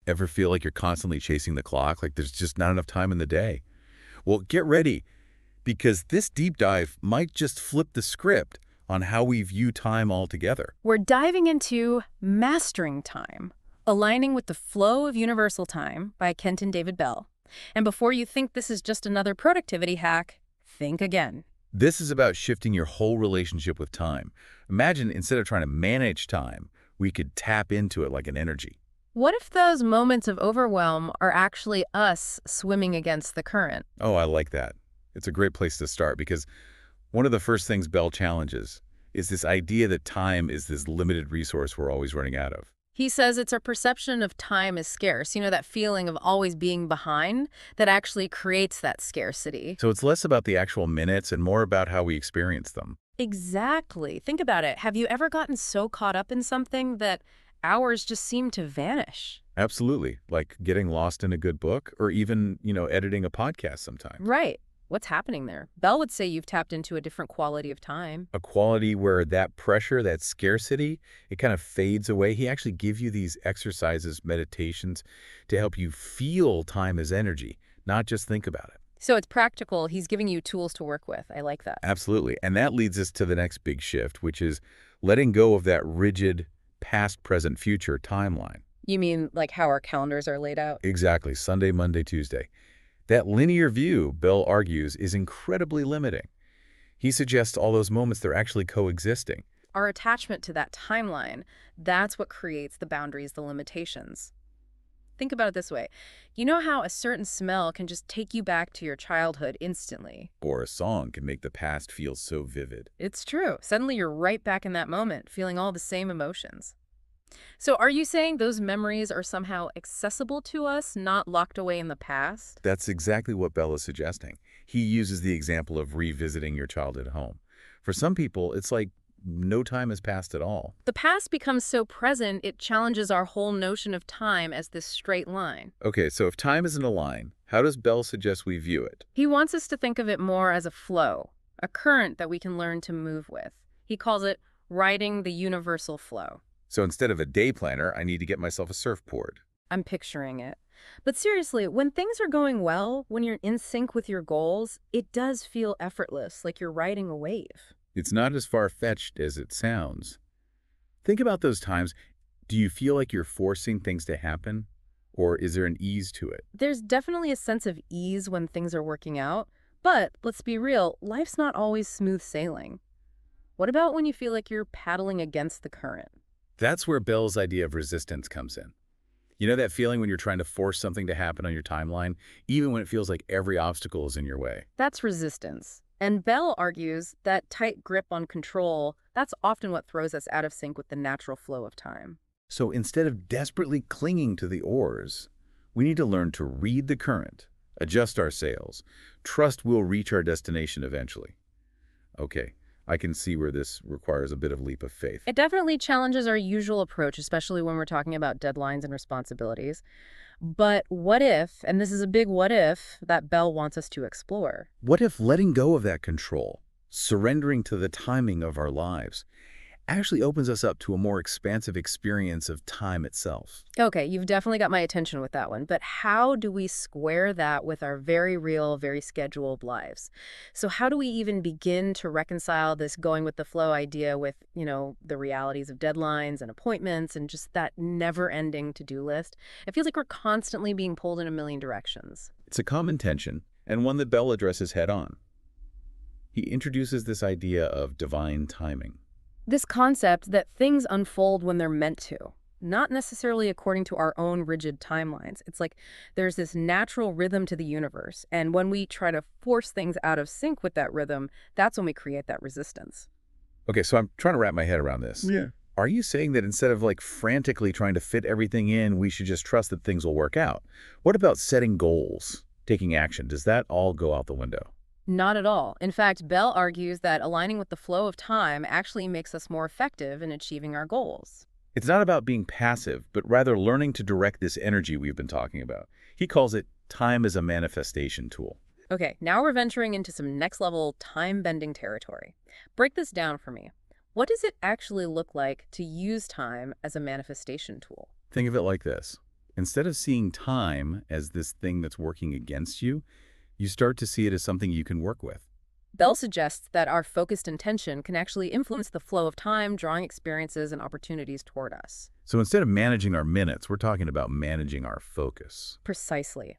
Ever feel like you're constantly chasing the clock, like there's just not enough time in the day? Well, get ready, because this deep dive might just flip the script on how we view time altogether. We're diving into Mastering Time, Aligning with the Flow of Universal Time by Kenton David Bell. And before you think this is just another productivity hack, think again. This is about shifting your whole relationship with time. Imagine instead of trying to manage time, we could tap into it like an energy. What if those moments of overwhelm are actually us swimming against the current? Oh, I like that. It's a great place to start because one of the first things Bell challenges is this idea that time is this limited resource we're always running out of. He says it's our perception of time as scarce, that feeling of always being behind that actually creates that scarcity. So it's less about the actual minutes and more about how we experience them. Exactly. Think about it. Have you ever gotten so caught up in something that hours just seem to vanish? Absolutely. Like getting lost in a good book or even, editing a podcast sometimes. Right. What's happening there? Bell would say you've tapped into a different quality of time. A quality where that pressure, that scarcity, it kind of fades away. He actually gives you these exercises, meditations to help you feel time as energy, not just think about it. So it's practical. He's giving you tools to work with. I like that. Absolutely. And that leads us to the next big shift, which is letting go of that rigid past, present, future timeline. You mean like how our calendars are laid out? Exactly. Sunday, Monday, Tuesday. That linear view, Bell argues, is incredibly limiting. He suggests all those moments, they're actually coexisting. Our attachment to that timeline, that's what creates the boundaries, the limitations. Think about it this way. You know how a certain smell can just take you back to your childhood instantly? Or a song can make the past feel so vivid. It's true. Suddenly you're right back in that moment, feeling all the same emotions. So are you saying those memories are somehow accessible to us, not locked away in the past? That's exactly what Bell is suggesting. He uses the example of revisiting your childhood home. For some people, it's like no time has passed at all. The past becomes so present, it challenges our whole notion of time as this straight line. Okay, so if time isn't a line, how does Bell suggest we view it? He wants us to think of it more as a flow, a current that we can learn to move with. He calls it riding the universal flow. So instead of a day planner, I need to get myself a surfboard. I'm picturing it. But seriously, when things are going well, when you're in sync with your goals, it does feel effortless, like you're riding a wave. It's not as far-fetched as it sounds. Think about those times. Do you feel like you're forcing things to happen? Or is there an ease to it? There's definitely a sense of ease when things are working out, but let's be real, life's not always smooth sailing. What about when you feel like you're paddling against the current? That's where Bell's idea of resistance comes in. You know that feeling when you're trying to force something to happen on your timeline, even when it feels like every obstacle is in your way? That's resistance. And Bell argues that tight grip on control, that's often what throws us out of sync with the natural flow of time. So instead of desperately clinging to the oars, we need to learn to read the current, adjust our sails, trust we'll reach our destination eventually. Okay, I can see where this requires a bit of leap of faith. It definitely challenges our usual approach, especially when we're talking about deadlines and responsibilities. But what if, and this is a big what if, that Bell wants us to explore? What if letting go of that control, surrendering to the timing of our lives, actually opens us up to a more expansive experience of time itself? Okay, you've definitely got my attention with that one, but how do we square that with our very real, very scheduled lives? So how do we even begin to reconcile this going with the flow idea with, the realities of deadlines and appointments and just that never-ending to-do list? It feels like we're constantly being pulled in a million directions. It's a common tension, and one that Bell addresses head-on. He introduces this idea of divine timing. This concept that things unfold when they're meant to, not necessarily according to our own rigid timelines. It's like there's this natural rhythm to the universe, and when we try to force things out of sync with that rhythm, that's when we create that resistance. Okay, so I'm trying to wrap my head around this. Yeah. Are you saying that instead of frantically trying to fit everything in, we should just trust that things will work out? What about setting goals, taking action? Does that all go out the window? Not at all. In fact, Bell argues that aligning with the flow of time actually makes us more effective in achieving our goals. It's not about being passive, but rather learning to direct this energy we've been talking about. He calls it time as a manifestation tool. Okay, now we're venturing into some next-level time-bending territory. Break this down for me. What does it actually look like to use time as a manifestation tool? Think of it like this. Instead of seeing time as this thing that's working against you, you start to see it as something you can work with. Bell suggests that our focused intention can actually influence the flow of time, drawing experiences and opportunities toward us. So instead of managing our minutes, we're talking about managing our focus. Precisely.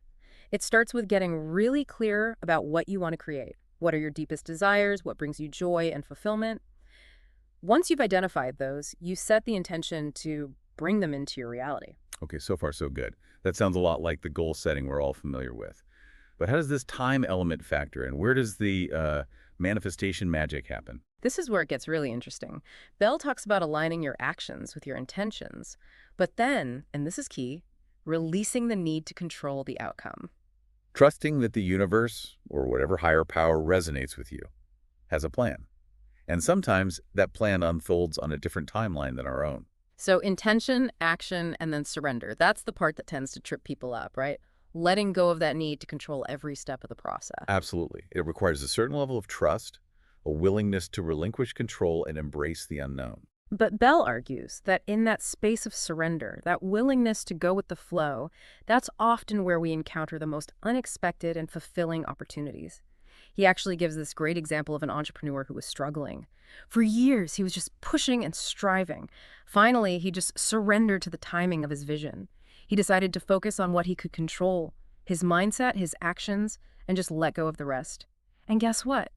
It starts with getting really clear about what you want to create. What are your deepest desires? What brings you joy and fulfillment? Once you've identified those, you set the intention to bring them into your reality. Okay, so far so good. That sounds a lot like the goal setting we're all familiar with. But how does this time element factor in? Where does the manifestation magic happen? This is where it gets really interesting. Bell talks about aligning your actions with your intentions, but then, and this is key, releasing the need to control the outcome. Trusting that the universe, or whatever higher power resonates with you, has a plan. And sometimes that plan unfolds on a different timeline than our own. So intention, action, and then surrender. That's the part that tends to trip people up, right? Letting go of that need to control every step of the process. Absolutely. It requires a certain level of trust, a willingness to relinquish control and embrace the unknown. But Bell argues that in that space of surrender, that willingness to go with the flow, that's often where we encounter the most unexpected and fulfilling opportunities. He actually gives this great example of an entrepreneur who was struggling. For years, he was just pushing and striving. Finally, he just surrendered to the timing of his vision. He decided to focus on what he could control, his mindset, his actions, and just let go of the rest. And guess what?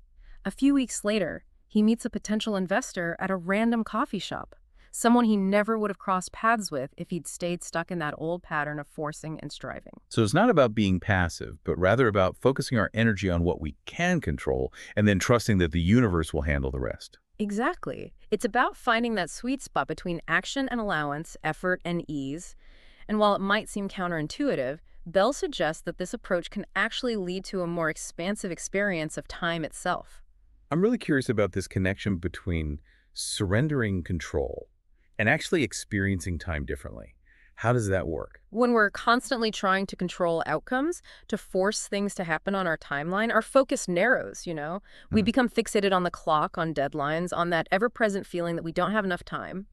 A few weeks later, he meets a potential investor at a random coffee shop, someone he never would have crossed paths with if he'd stayed stuck in that old pattern of forcing and striving. So it's not about being passive, but rather about focusing our energy on what we can control and then trusting that the universe will handle the rest. Exactly. It's about finding that sweet spot between action and allowance, effort and ease. And while it might seem counterintuitive, Bell suggests that this approach can actually lead to a more expansive experience of time itself. I'm really curious about this connection between surrendering control and actually experiencing time differently. How does that work? When we're constantly trying to control outcomes, to force things to happen on our timeline, our focus narrows. We become fixated on the clock, on deadlines, on that ever-present feeling that we don't have enough time.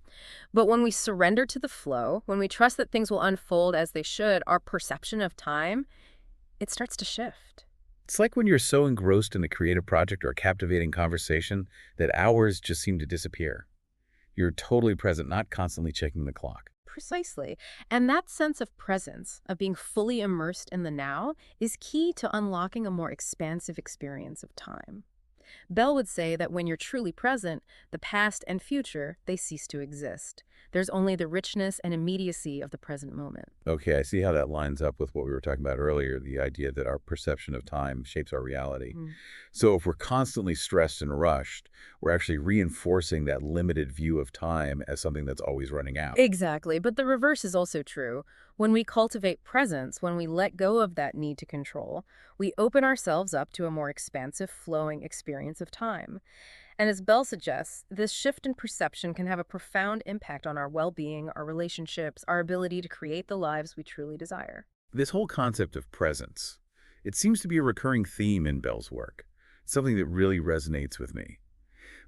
But when we surrender to the flow, when we trust that things will unfold as they should, our perception of time, it starts to shift. It's like when you're so engrossed in a creative project or a captivating conversation that hours just seem to disappear. You're totally present, not constantly checking the clock. Precisely. And that sense of presence, of being fully immersed in the now, is key to unlocking a more expansive experience of time. Bell would say that when you're truly present, the past and future, they cease to exist. There's only the richness and immediacy of the present moment. Okay, I see how that lines up with what we were talking about earlier, the idea that our perception of time shapes our reality. So if we're constantly stressed and rushed, we're actually reinforcing that limited view of time as something that's always running out. Exactly, but the reverse is also true. When we cultivate presence, when we let go of that need to control, we open ourselves up to a more expansive, flowing experience of time. And as Bell suggests, this shift in perception can have a profound impact on our well-being, our relationships, our ability to create the lives we truly desire. This whole concept of presence, it seems to be a recurring theme in Bell's work, something that really resonates with me.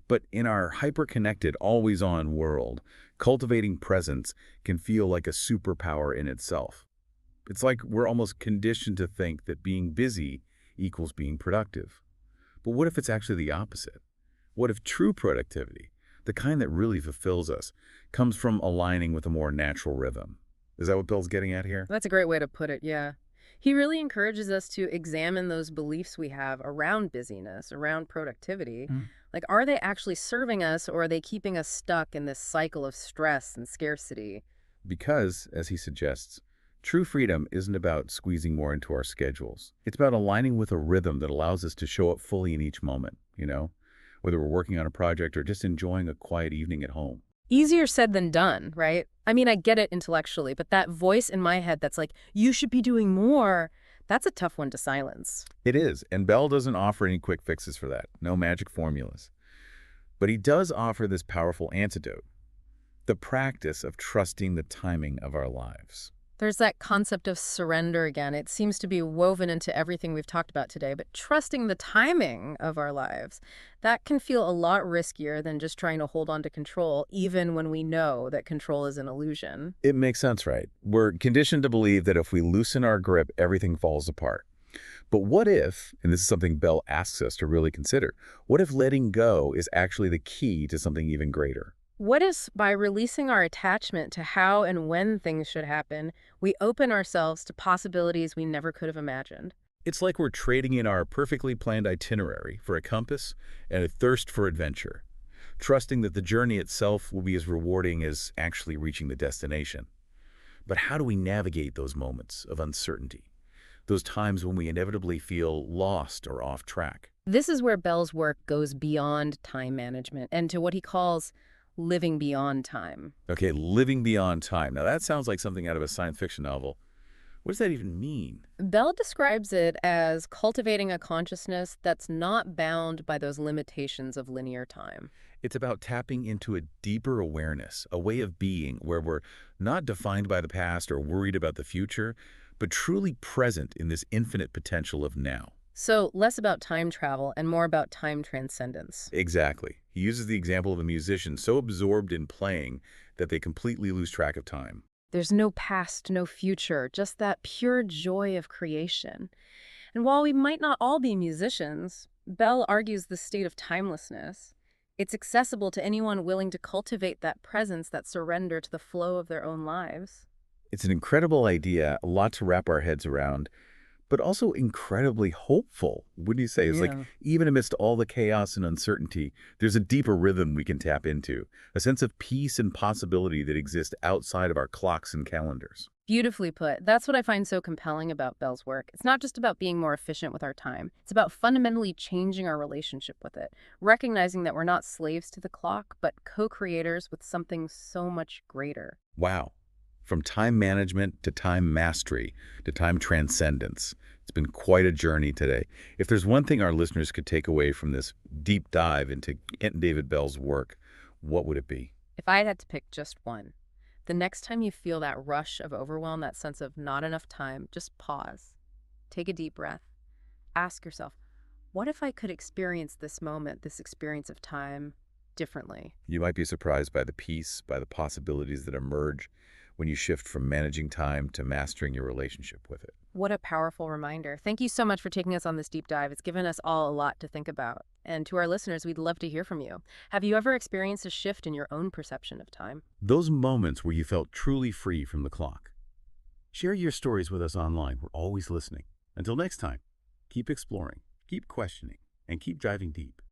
But in our hyper-connected, always-on world, cultivating presence can feel like a superpower in itself. It's like we're almost conditioned to think that being busy equals being productive. But what if it's actually the opposite? What if true productivity, the kind that really fulfills us, comes from aligning with a more natural rhythm? Is that what Bill's getting at here? That's a great way to put it, yeah. He really encourages us to examine those beliefs we have around busyness, around productivity. Like, are they actually serving us, or are they keeping us stuck in this cycle of stress and scarcity? Because, as he suggests, true freedom isn't about squeezing more into our schedules. It's about aligning with a rhythm that allows us to show up fully in each moment, whether we're working on a project or just enjoying a quiet evening at home. Easier said than done, right? I mean, I get it intellectually, but that voice in my head that's like, you should be doing more, that's a tough one to silence. It is, and Bell doesn't offer any quick fixes for that, no magic formulas. But he does offer this powerful antidote, the practice of trusting the timing of our lives. There's that concept of surrender again. It seems to be woven into everything we've talked about today, but trusting the timing of our lives, that can feel a lot riskier than just trying to hold on to control, even when we know that control is an illusion. It makes sense, right? We're conditioned to believe that if we loosen our grip, everything falls apart. But what if, and this is something Bell asks us to really consider, what if letting go is actually the key to something even greater? What if, by releasing our attachment to how and when things should happen, we open ourselves to possibilities we never could have imagined? It's like we're trading in our perfectly planned itinerary for a compass and a thirst for adventure, trusting that the journey itself will be as rewarding as actually reaching the destination. But how do we navigate those moments of uncertainty? Those times when we inevitably feel lost or off track? This is where Bell's work goes beyond time management and to what he calls living beyond time. Okay, living beyond time. Now that sounds like something out of a science fiction novel. What does that even mean? Bell describes it as cultivating a consciousness that's not bound by those limitations of linear time. It's about tapping into a deeper awareness, a way of being where we're not defined by the past or worried about the future, but truly present in this infinite potential of now. So, less about time travel and more about time transcendence. Exactly. He uses the example of a musician so absorbed in playing that they completely lose track of time. There's no past, no future, just that pure joy of creation. And while we might not all be musicians, Bell argues the state of timelessness. It's accessible to anyone willing to cultivate that presence, that surrender to the flow of their own lives. It's an incredible idea, a lot to wrap our heads around, but also incredibly hopeful. What do you say? It's like Yeah. even amidst all the chaos and uncertainty, there's a deeper rhythm we can tap into, a sense of peace and possibility that exists outside of our clocks and calendars. Beautifully put. That's what I find so compelling about Bell's work. It's not just about being more efficient with our time. It's about fundamentally changing our relationship with it, recognizing that we're not slaves to the clock, but co-creators with something so much greater. Wow. From time management to time mastery to time transcendence. It's been quite a journey today. If there's one thing our listeners could take away from this deep dive into Kent David Bell's work, what would it be? If I had to pick just one, the next time you feel that rush of overwhelm, that sense of not enough time, just pause. Take a deep breath. Ask yourself, what if I could experience this moment, this experience of time, differently? You might be surprised by the peace, by the possibilities that emerge when you shift from managing time to mastering your relationship with it. What a powerful reminder. Thank you so much for taking us on this deep dive. It's given us all a lot to think about. And to our listeners, we'd love to hear from you. Have you ever experienced a shift in your own perception of time? Those moments where you felt truly free from the clock. Share your stories with us online. We're always listening. Until next time, keep exploring, keep questioning, and keep driving deep.